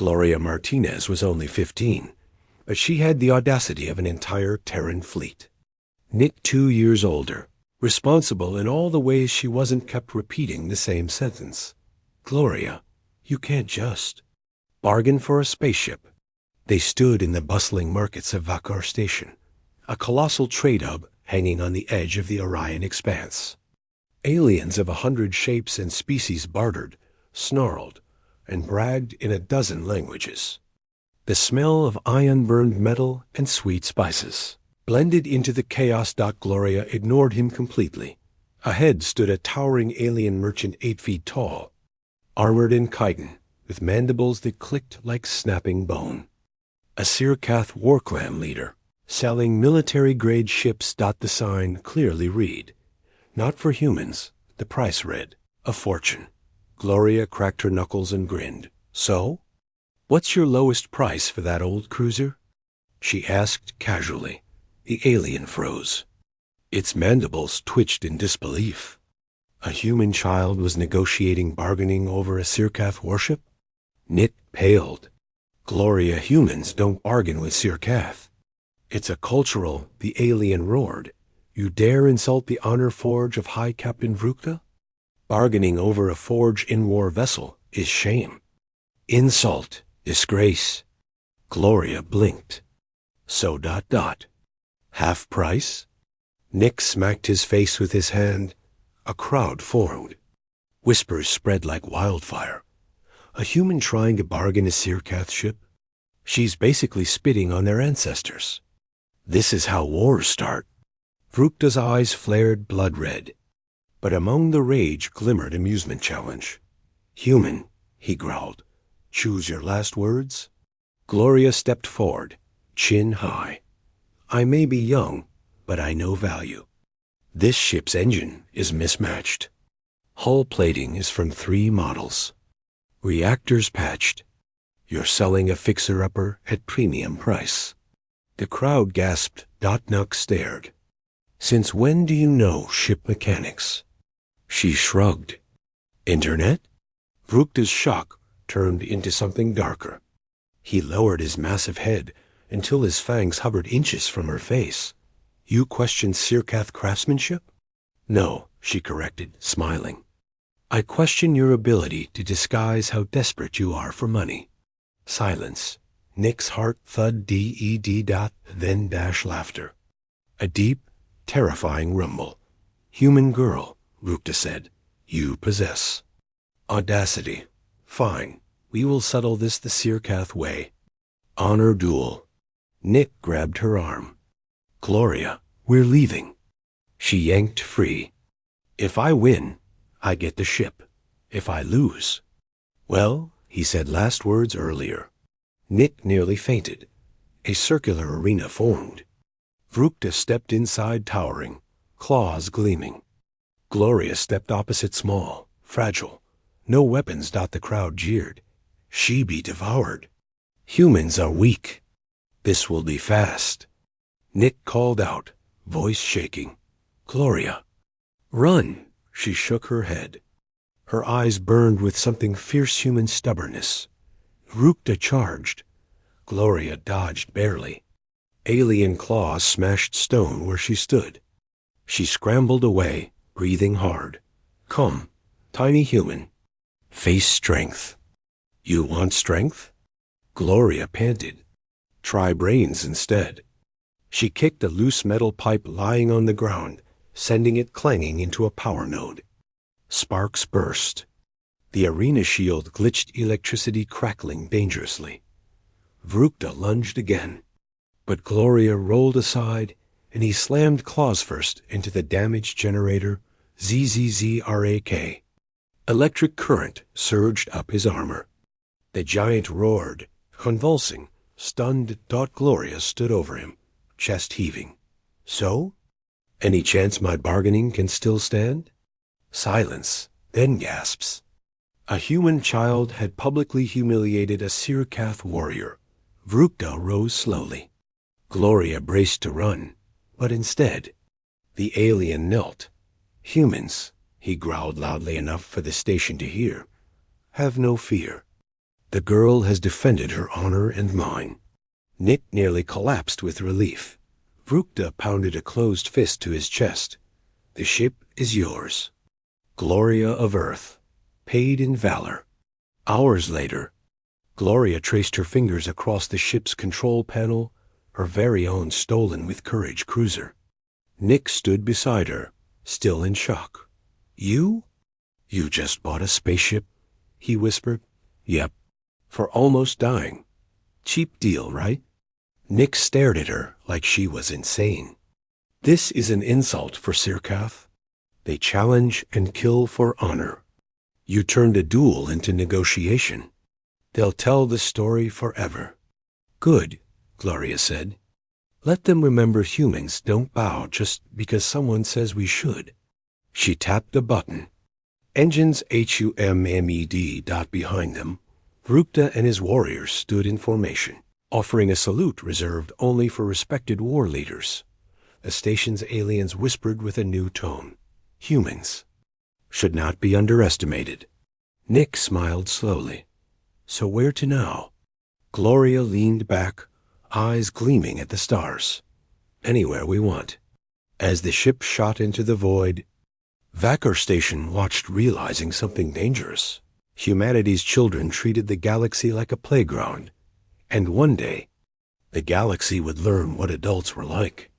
Gloria Martinez was only 15, but she had the audacity of an entire Terran fleet. Nick 2 years older, responsible in all the ways she wasn't kept repeating the same sentence. Gloria, you can't just bargain for a spaceship. They stood in the bustling markets of Vakar Station, a colossal trade hub hanging on the edge of the Orion expanse. Aliens of 100 shapes and species bartered, snarled, and bragged in a dozen languages. The smell of ion-burned metal and sweet spices blended into the chaos. Gloria ignored him completely. Ahead stood a towering alien merchant 8 feet tall, armored in chitin, with mandibles that clicked like snapping bone. A Sirkath war clan leader, selling military-grade ships. The sign clearly read, "Not for humans." The price read, "A fortune." Gloria cracked her knuckles and grinned. "So? What's your lowest price for that old cruiser?" she asked casually. The alien froze. Its mandibles twitched in disbelief. A human child was negotiating bargaining over a Sirkath warship? Nick paled. Gloria, humans don't bargain with Sirkath. It's a cultural, the alien roared. You dare insult the honor forge of High Captain Vrukta? Bargaining over a forge in-war vessel is shame. Insult, disgrace. Gloria blinked. So ... Half price? Nick smacked his face with his hand. A crowd formed. Whispers spread like wildfire. A human trying to bargain a Sirkath ship? She's basically spitting on their ancestors. This is how wars start. Vrukta's eyes flared blood red. But among the rage glimmered amusement challenge. "Human," he growled. "Choose your last words?" Gloria stepped forward, chin high. "I may be young, but I know value. This ship's engine is mismatched. Hull plating is from 3 models. Reactors patched. You're selling a fixer-upper at premium price." The crowd gasped. Nuck stared. "Since when do you know ship mechanics?" She shrugged. "Internet?" Vrukta's shock turned into something darker. He lowered his massive head until his fangs hovered inches from her face. "You question Sirkath craftsmanship?" "No," she corrected, smiling. "I question your ability to disguise how desperate you are for money." Silence. Nick's heart thud then dash laughter. A deep, terrifying rumble. "Human girl," Vrukta said, "you possess audacity. Fine, we will settle this the Sirkath way. Honor duel." Nick grabbed her arm. "Gloria, we're leaving." She yanked free. "If I win, I get the ship. If I lose..." "Well," he said last words earlier. Nick nearly fainted. A circular arena formed. Vrukta stepped inside towering, claws gleaming. Gloria stepped opposite small, fragile. No weapons. The crowd jeered. She be devoured. Humans are weak. This will be fast. Nick called out, voice shaking. "Gloria, run!" She shook her head. Her eyes burned with something fierce human stubbornness. Vrukta charged. Gloria dodged barely. Alien claws smashed stone where she stood. She scrambled away, breathing hard. "Come, tiny human. Face strength." "You want strength?" Gloria panted. "Try brains instead." She kicked a loose metal pipe lying on the ground, sending it clanging into a power node. Sparks burst. The arena shield glitched, electricity crackling dangerously. Vrukta lunged again, but Gloria rolled aside, and he slammed claws first into the damaged generator ZZZRAK. Electric current surged up his armor. The giant roared, convulsing, stunned. Gloria stood over him, chest heaving. "So? Any chance my bargaining can still stand?" Silence, then gasps. A human child had publicly humiliated a Sirkath warrior. Vrukta rose slowly. Gloria braced to run, but instead, the alien knelt. "Humans," he growled loudly enough for the station to hear, "have no fear. The girl has defended her honor and mine. Nick nearly collapsed with relief. Vrukta pounded a closed fist to his chest. The ship is yours. Gloria of Earth, paid in valor. Hours later, Gloria traced her fingers across the ship's control panel, her very own stolen with courage cruiser. Nick stood beside her, still in shock. You? You just bought a spaceship? He whispered. Yep. For almost dying. Cheap deal, right? Nick stared at her like she was insane. This is an insult for Sirkath. They challenge and kill for honor. You turned a duel into negotiation. They'll tell the story forever. Good, Gloria said. Let them remember humans don't bow just because someone says we should. She tapped a button. Engines HUMMED dot behind them. Vrukta and his warriors stood in formation, offering a salute reserved only for respected war leaders. The station's aliens whispered with a new tone. Humans should not be underestimated. Nick smiled slowly. So where to now? Gloria leaned back, eyes gleaming at the stars. Anywhere we want. As the ship shot into the void, Vakar Station watched, realizing something dangerous. Humanity's children treated the galaxy like a playground, and one day, the galaxy would learn what adults were like.